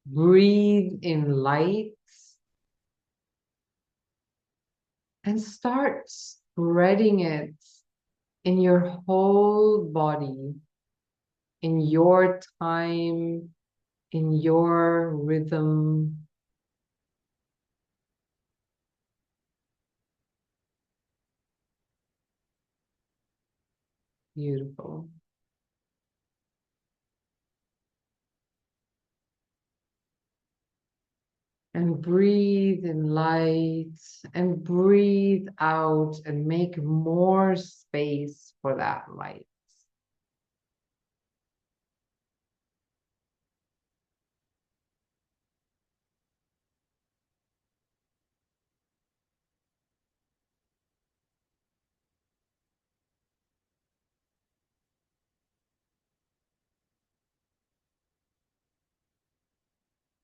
Breathe in light and start spreading it in your whole body, in your time, in your rhythm. Beautiful. And breathe in light and breathe out and make more space for that light.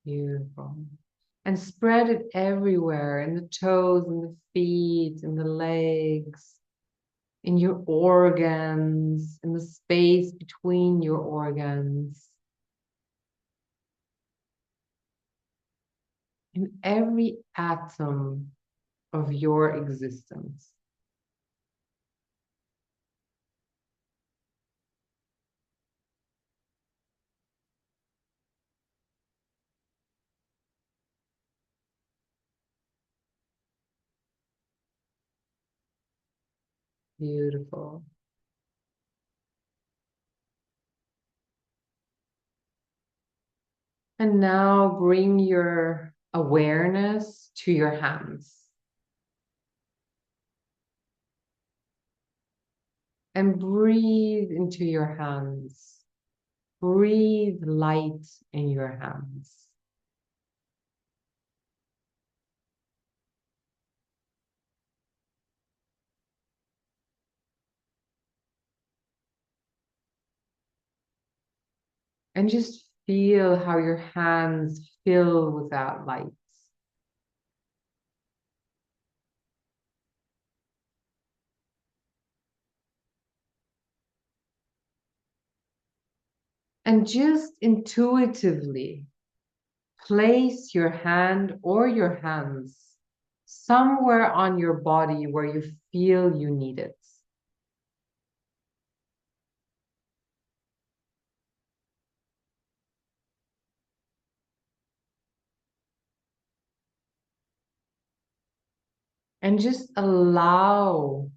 Beautiful. And spread it everywhere, in the toes, in the feet, in the legs, in your organs, in the space between your organs, in every atom of your existence. Beautiful. And now bring your awareness to your hands and breathe into your hands. Breathe light in your hands. And just feel how your hands fill with that light. And just intuitively place your hand or your hands somewhere on your body where you feel you need it. And just allow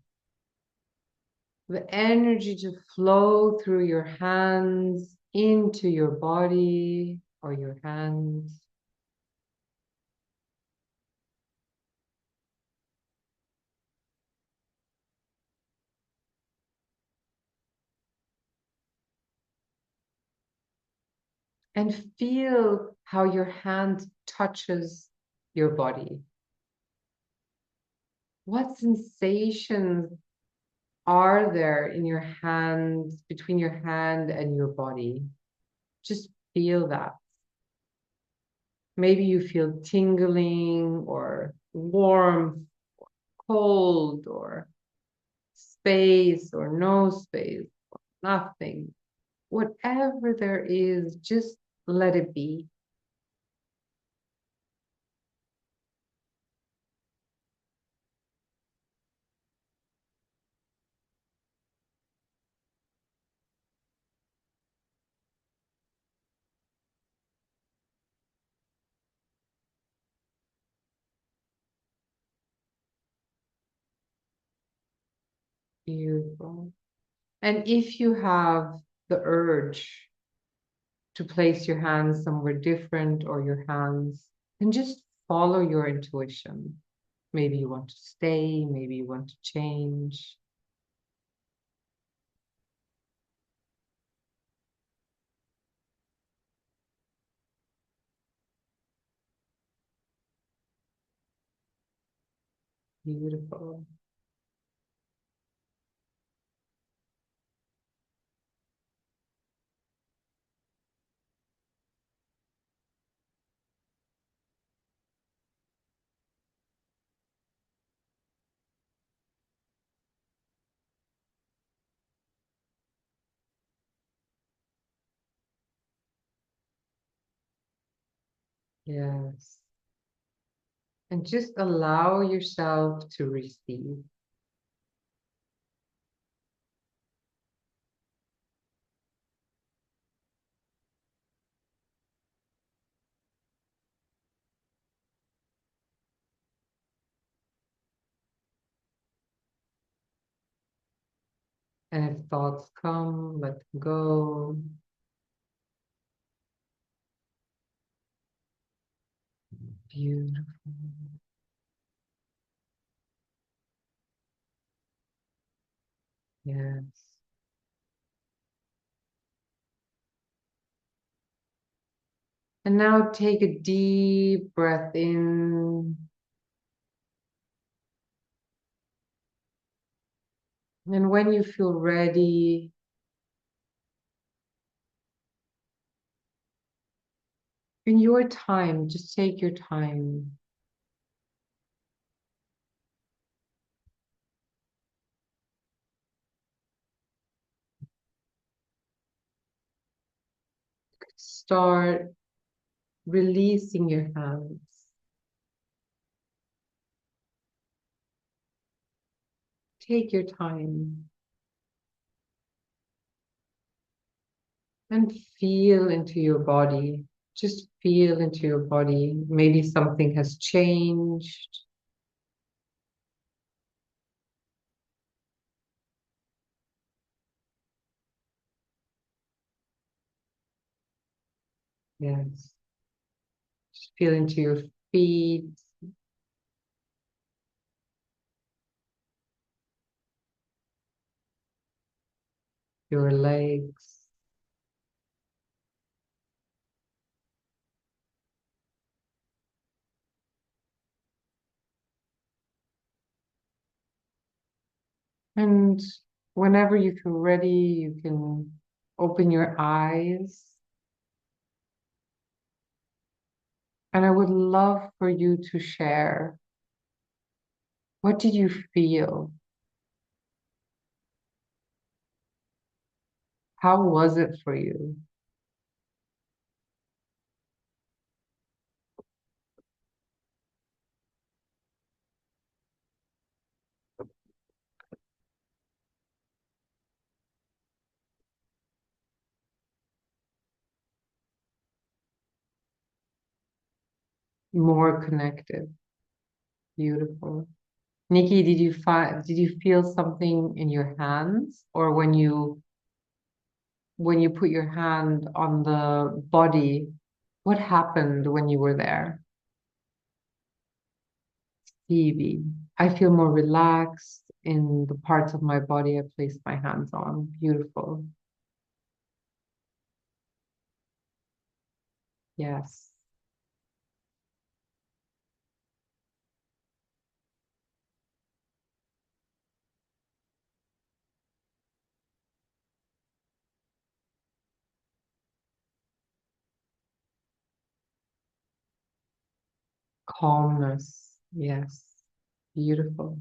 the energy to flow through your hands into your body or your hands. And feel how your hand touches your body. What sensations are there in your hand, between your hand and your body? Just feel that. Maybe you feel tingling or warmth, cold, or space or no space, or nothing. Whatever there is, just let it be. Beautiful. And if you have the urge to place your hands somewhere different or your hands, then just follow your intuition. Maybe you want to stay, maybe you want to change. Beautiful. Yes. And just allow yourself to receive. And if thoughts come, let them go. Beautiful. Yes. And now take a deep breath in. And when you feel ready, in your time, just take your time. Start releasing your hands. Take your time and feel into your body. Just feel into your body. Maybe something has changed. Yes. Just feel into your feet, your legs. And whenever you feel ready, you can open your eyes. And I would love for you to share, what did you feel? How was it for you? More connected. Beautiful. Nikki, did you feel something in your hands or when you put your hand on the body, what happened when you were there? Stevie. I feel more relaxed in the parts of my body I place my hands on. Beautiful. Yes. Calmness. Yes. Beautiful.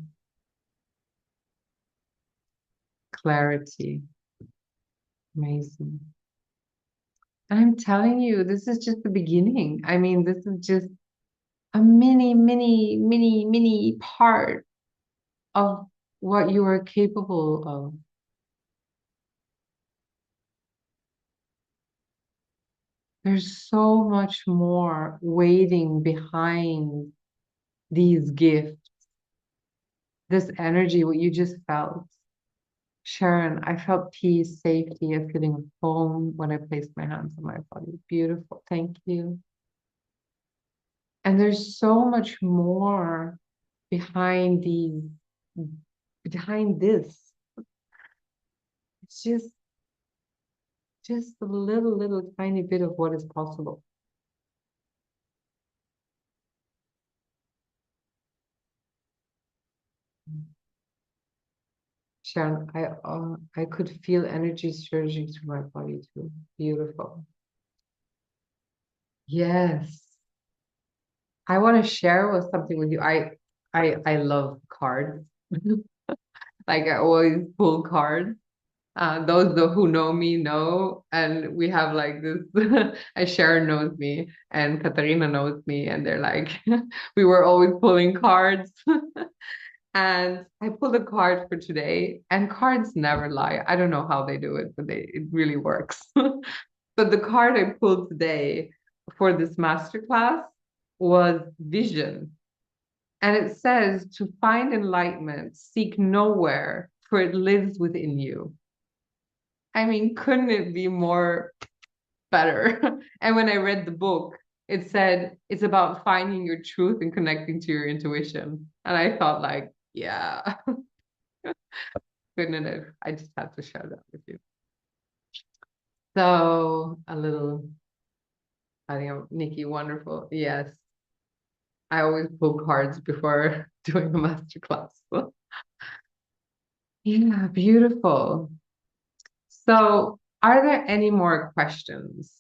Clarity. Amazing. I'm telling you, this is just the beginning. I mean, this is just a mini part of what you are capable of. There's so much more waiting behind these gifts, this energy, what you just felt. Sharon, I felt peace, safety, a feeling of home when I placed my hands on my body. Beautiful. Thank you. And there's so much more behind these, behind this. It's just a little tiny bit of what is possible. Sharon, I could feel energy surging through my body too. Beautiful. Yes. I want to share with something with you. I love cards. Like I always pull cards. Who know me know, and we have like this. Sharon knows me, and Katarina knows me, and they're like, we were always pulling cards. And I pulled a card for today, and cards never lie. I don't know how they do it, but it really works. But the card I pulled today for this masterclass was vision. And it says to find enlightenment, seek nowhere, for it lives within you. I mean, couldn't it be more better? And when I read the book, it said it's about finding your truth and connecting to your intuition. And I thought, like, yeah, couldn't it? I just had to share that with you. So a little, I think, Nikki, wonderful. Yes, I always pull cards before doing a master class. Yeah, beautiful. So, are there any more questions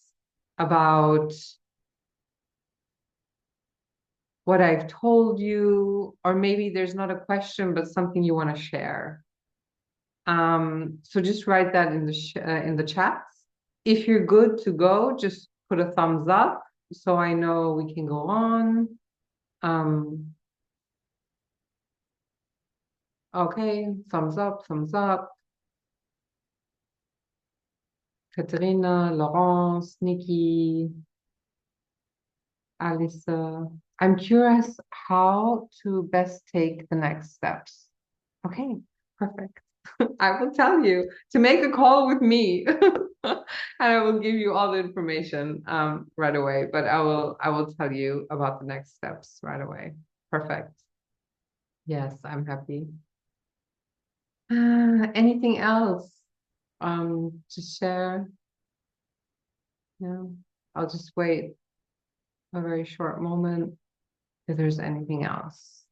about what I've told you? Or maybe there's not a question, but something you want to share. So just write that in the chats. If you're good to go, just put a thumbs up so I know we can go on. Um, okay, thumbs up, thumbs up. Katerina, Laurence, Nikki, Alisa. I'm curious how to best take the next steps. Okay, perfect. I will tell you to make a call with me, and I will give you all the information right away. But I will tell you about the next steps right away. Perfect. Yes, I'm happy. Anything else to share? No, I'll just wait a very short moment if there's anything else.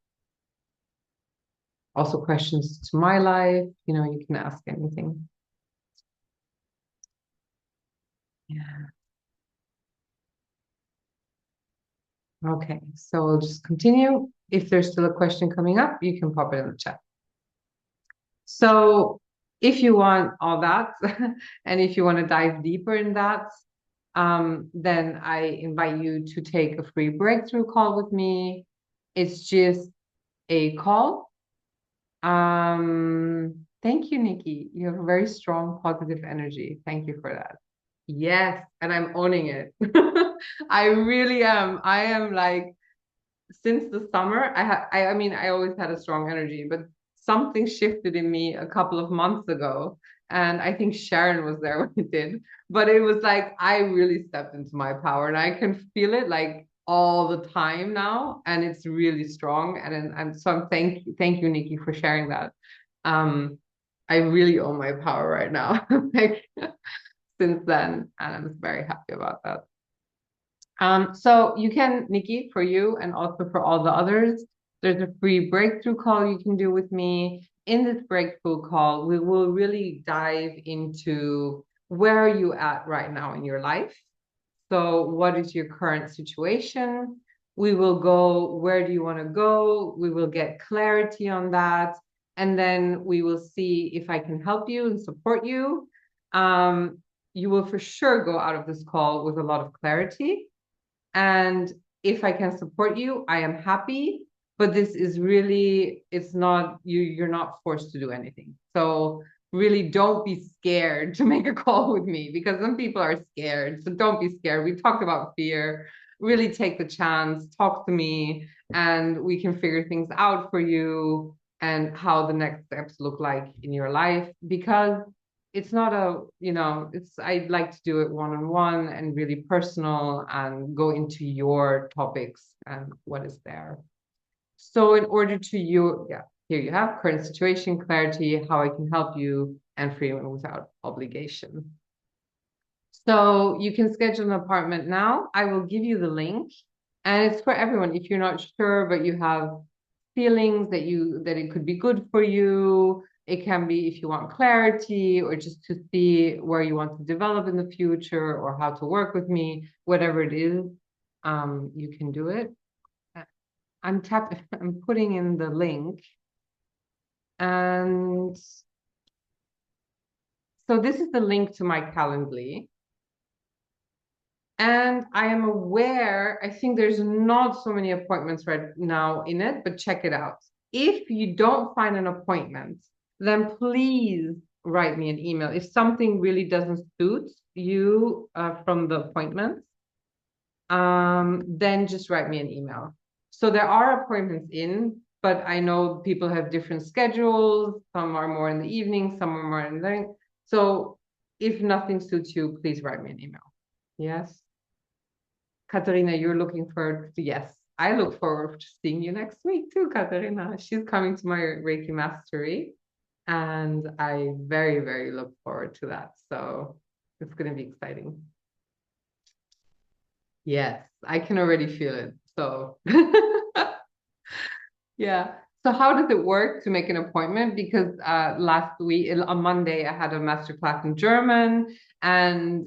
Also, questions to my life, you can ask anything. Yeah. Okay, so we'll just continue. If there's still a question coming up, you can pop it in the chat. So if you want all that, and if you want to dive deeper in that, then I invite you to take a free breakthrough call with me. It's just a call. Thank you, Nikki. You have a very strong, positive energy. Thank you for that. Yes, and I'm owning it. I really am. I am like since the summer, I mean, I always had a strong energy, but something shifted in me a couple of months ago. And I think Sharon was there when it did. But it was like I really stepped into my power and I can feel it like all the time now. And it's really strong. And so thank you, Nikki, for sharing that. Um, I really own my power right now, like since then, and I'm very happy about that. So you can, Nikki, for you and also for all the others, there's a free breakthrough call you can do with me. In this breakthrough call, we will really dive into where are you at right now in your life. So what is your current situation? We will go, where do you want to go? We will get clarity on that. And then we will see if I can help you and support you. You will for sure go out of this call with a lot of clarity. And if I can support you, I am happy. But this is really, it's not, you're not forced to do anything. So really don't be scared to make a call with me because some people are scared. So don't be scared. We talked about fear. Really take the chance, talk to me, and we can figure things out for you. and how the next steps look like in your life, because it's not I'd like to do it one-on-one and really personal and go into your topics and what is there. So in order to here you have current situation, clarity, how I can help you, and free and without obligation. So you can schedule an appointment now. I will give you the link, and it's for everyone. If you're not sure, but you have feelings that it could be good for you, it can be if you want clarity or just to see where you want to develop in the future or how to work with me, whatever it is, you can do it. I'm putting in the link. And so this is the link to my Calendly. And I am aware, I think there's not so many appointments right now in it, but check it out. If you don't find an appointment, then please write me an email. If something really doesn't suit you from the appointments, then just write me an email. So there are appointments in, but I know people have different schedules. Some are more in the evening, some are more in the night. So if nothing suits you, please write me an email. Yes. Katarina, you're looking forward to, yes. I look forward to seeing you next week too, Katarina. She's coming to my Reiki Mastery, and I very, very look forward to that. So it's going to be exciting. Yes, I can already feel it. So yeah. So how does it work to make an appointment? Because last week on Monday I had a master class in German, and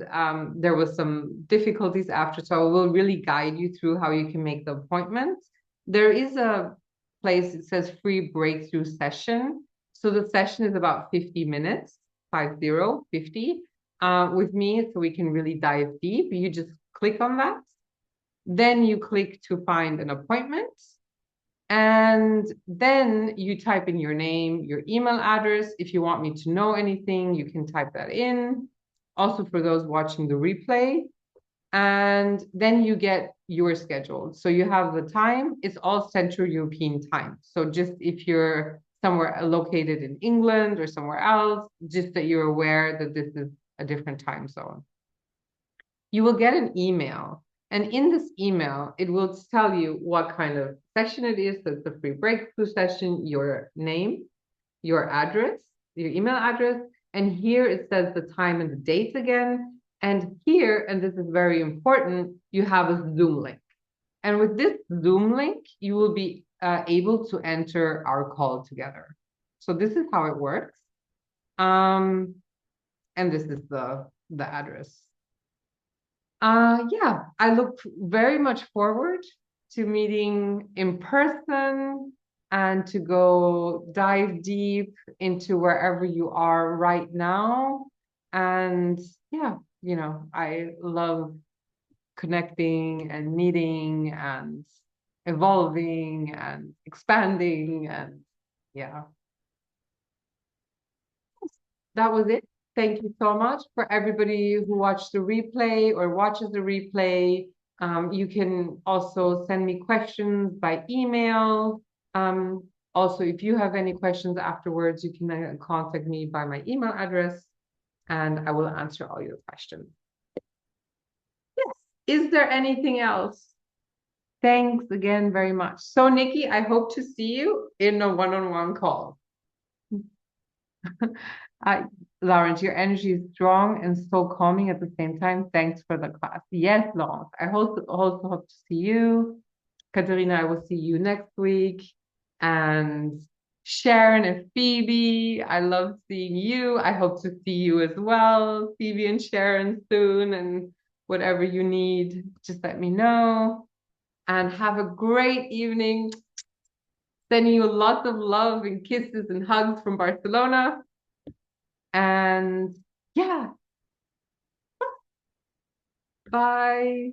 there was some difficulties after. So I will really guide you through how you can make the appointment. There is a place, it says free breakthrough session. So the session is about 50 minutes, 50, with me, so we can really dive deep. You just click on that. Then you click to find an appointment. And then you type in your name, your email address. If you want me to know anything, you can type that in. Also for those watching the replay. And then you get your schedule. So you have the time. It's all Central European time. So just if you're somewhere located in England or somewhere else, just that you're aware that this is a different time zone. You will get an email. And in this email, it will tell you what kind of session it is. So it's a free breakthrough session, your name, your address, your email address. And here it says the time and the date again. And here, and this is very important, you have a Zoom link. And with this Zoom link, you will be able to enter our call together. So this is how it works. And this is the address. Yeah, I look very much forward to meeting in person and to go dive deep into wherever you are right now. And yeah, I love connecting and meeting and evolving and expanding, and yeah, that was it. Thank you so much for everybody who watched the replay or watches the replay. You can also send me questions by email. Also, if you have any questions afterwards, you can contact me by my email address, and I will answer all your questions. Yes. Is there anything else? Thanks again very much. So, Nikki, I hope to see you in a one-on-one call. Lawrence, your energy is strong and so calming at the same time. Thanks for the class. Yes, Lawrence. I also hope to see you. Katerina, I will see you next week. And Sharon and Phoebe, I love seeing you. I hope to see you as well, Phoebe and Sharon, soon. And whatever you need, just let me know. And have a great evening. Sending you lots of love and kisses and hugs from Barcelona. And yeah, bye.